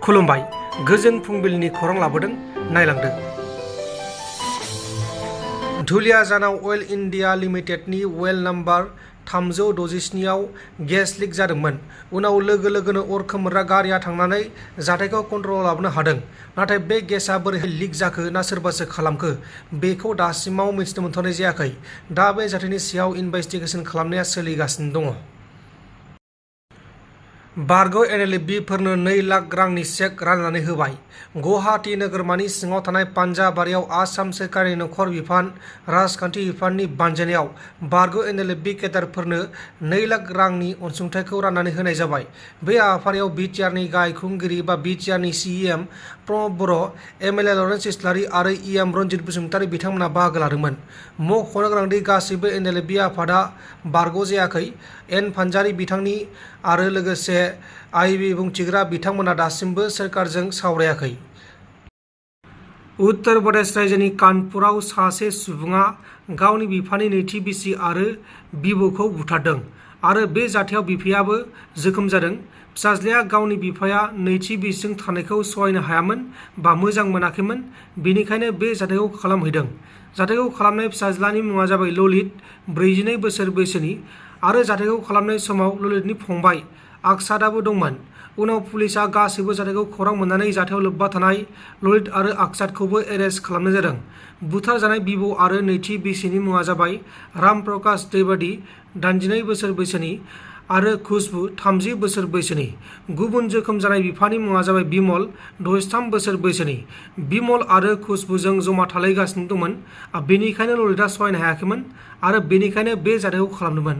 खुलुमबाय गोजोन फुंबिलिनि खौरां लाबोदों नायलांदो। धुलियाजानाव अइल इन्डिया लिमिटेडनि वेल नम्बर 367 आव गेस लिक जादोंमोन। उनाव लोगो लोगोनो अर खोमोरग्रा गारिया थांनानै जाथायखौ कन्ट्रलाव लाबोनो हादों। नाथाय बे गेसआ बोरैहाय लिक जाखो ना सोरबासो खालामखो बेखौ दासिमाव मिथिनो मोनथ'नाय जायाखै। दा बे जाथायनि सायाव इनभेस्टिगेसन खालामनाया सोलिगासिनो दङ। बारग' NLFBफोरनो 2 लाख रांनि चेक राननानै होबाय। गुवाहाटी नोगोरमानि सिङाव थानाय पान्जाबारियाव आसाम सोरखारनि नखर बिफान राजखान्थि बिफाननि बानजायनायाव बारग' NLFB केडारफोरनो 2 लाख रांनि अनसुंथाइखौ राननानै होनाय जाबाय। बे हाबाफारियाव बिटिआरनि गाहाय खुंगिरि बिटिआरनि CEM प्रमद बर', MLA लरेन्स इस्लारि आरो EM रन्जित बसुमतारी बिथांमोना बाहागो लादोंमोन। मख'नो गोनांदि गासैबो NLFB आफादा बारग' जायाखै। एन फानजारि बिथांनि आरो लोगोसे IB बुंथिग्रा बिथांमोना दासिमबो सोरखारजों सावरायाखै। उत्तर प्रदेश रायजोनि कानपुराव सासे सुबुङा गावनि बिफानि नैथि बिसि आरो बिबौखौ बुथारदों आरो बे जाथायाव बिफायाबो जोखोम जादों। फिसाज्लाया गावनि बिफाया नैथि बिसिजों थानायखौ सहायनो हायामोन बा मोजां मोनाखैमोन, बेनिखायनो बे जाथायखौ खालामहैदों। जाथायखौ खालामनाय फिसाज्लानि मुङा जाबाय ललित, 42 बोसोर बैसोनि आरो जाथायखौ खालामनाय समाव ललितनि फंबाय आक्सादाबो दंमोन। उनाव पुलिसआ गासैबो जाथायखौ खौरां मोननानै जाथायाव लोब्बा थानाय ललित आरो आक्सादखौबो एरेस्ट खालामनाय जादों। बुथारजानाय बिबौ आरो नैथि बिसिनि मुङा जाबाय राम प्रकाश द्विवेदी, 82 बोसोर बैसोनि आरो खुशबु, 30 बोसोर बैसोनि। गुबुन जोखोम जानाय बिफानि मुङा जाबाय बिमल, 63 बोसोर बैसोनि। बिमल आरो खुशबुजों जमा थालायगासिनो दंमोन, बेनिखायनो ललितआ सहायनो हायाखैमोन आरो बेनिखायनो बे जाथायखौ खालामदोंमोन।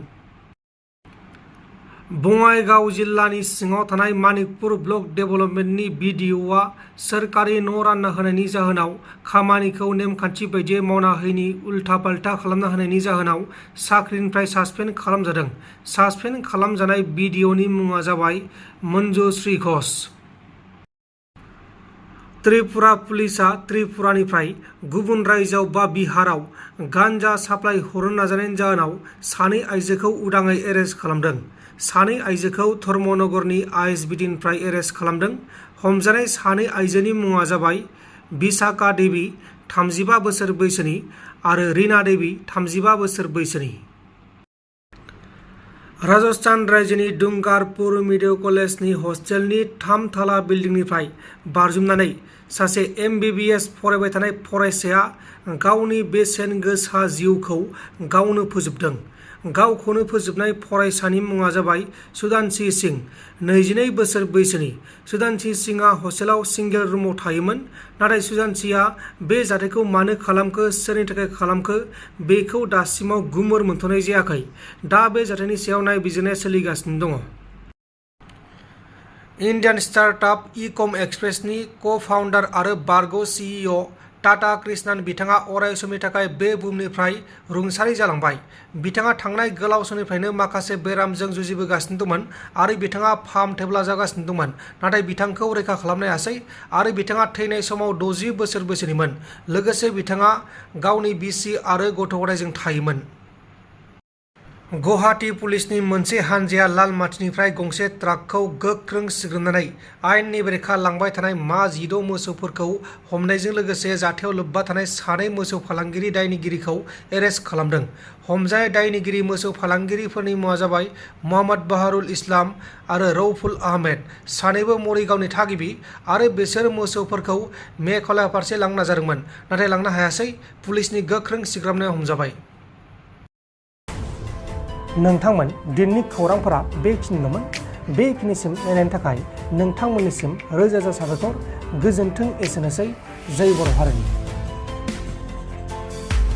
बङाइगाव जिल्लानि सिङाव थानाय मानिकपुर ब्लक डेभेलपमेन्टनि BDOआ सोरखारि न' रानना होनायनि जाहोनाव खामानिखौ नेमखान्थि बायदियै मावना होयैनि उल्था-पाल्था खालामना होनायनि जाहोनाव साख्रिनिफ्राय सासपेन्ड खालामजादों। सासपेन्ड खालामजानाय BDOनि मुङा जाबाय मन्जुश्री घोष। त्रिपुरा पुलिसआ त्रिपुरानिफ्राय गुबुन रायजोआव बा बिहाराव गान्जा साप्लाय हरनो नाजानायनि जाहोनाव 2 आइजोखौ उदाङै एरेस्ट खालामदों। 2 आइजोखौ धर्मनगरनि ISBDनिफ्राय एरेस्ट खालामदों। हमजानाय 2 आइजोनि मुङा जाबाय बिशाखा देवी, 35 बोसोर बैसोनि आरो रीना देवी, 35 बोसोर बैसोनि। राजस्थान रायजोनि डुंगारपुर मेडिकेल कलेजनि हस्टेलनि 3 थाला बिल्डिंनिफ्राय बारजुमनानै सासे MBBS फरायबाय थानाय फरायसाया गावनि बेसेन गोसा जिउखौ गावनो फोजोबदों। गावखौनो फोजोबनाय फरायसानि मुङा जाबाय सुधांशु सिंह, 22 बोसोर बैसोनि। सुधांशु सिंहआ हस्टेलाव सिंगेल रुमाव थायोमोन। नाथाय सुधांशुआ बे जाथायखौ मानो खालामखो, सोरनि थाखाय खालामखो बेखौ दासिमाव गुमुर मोनथ'नाय जायाखै। दा बे जाथायनि सायाव नायबिजिरनाया सोलिगासिनो दङ। इन्डियान स्टार्टआप इकम एक्सप्रेसनि को-फाउन्डार आरो बारग' CEO टाटा कृष्णान बिथाङा अराय समनि थाखाय बे बुहुमनिफ्राय रुंसारि जालांबाय। बिथाङा थांनाय गोलाव समनिफ्रायनो माखासे बेरामजों जुजिबोगासिनो दंमोन आरो बिथाङा फाहामथायबो लाजागासिनो दंमोन। नाथाय बिथांखौ रैखा खालामनो हायासै आरो बिथाङा थैनाय समाव 60 बोसोर बैसोनिमोन। लोगोसे बिथाङा गावनि बिसि आरो गथ'-गथायजों थायोमोन। गुवाहाटी पुलिसनि मोनसे हानजाया लालमाटिनिफ्राय गंसे ट्राकखौ गोख्रों सिग्रोमनानै आयेननि बेरेखा लांबाय थानाय 16 मोसौफोरखौ हमनायजों लोगोसे जाथायाव लोब्बा थानाय 2 मोसौ फालांगिरि दायनिगिरिखौ एरेस्ट खालामदों। हमजानाय दायनिगिरि मोसौ फालांगिरिफोरनि मुङा जाबाय मोहम्मद बाहरुल इस्लाम आरो रौफुल आहमेद, सानैबो मरिगावनि थागिबि आरो बिसोर मोसौफोरखौ मेघालया फारसे लांनो नाजादोंमोन, नाथाय लांनो हायासै। पुलिसनि गोख्रों सिग्रामनायाव हमजाबाय। नोंथांमोन दिनैनि खौरांफोरा बेखिनिल'मोन। बेखिनिसिम नायनायनि थाखाय नोंथांमोननिसिम रोजा रोजा साबायखर। गोजोन्थों। एसेनोसै। जय बर' हारिनि।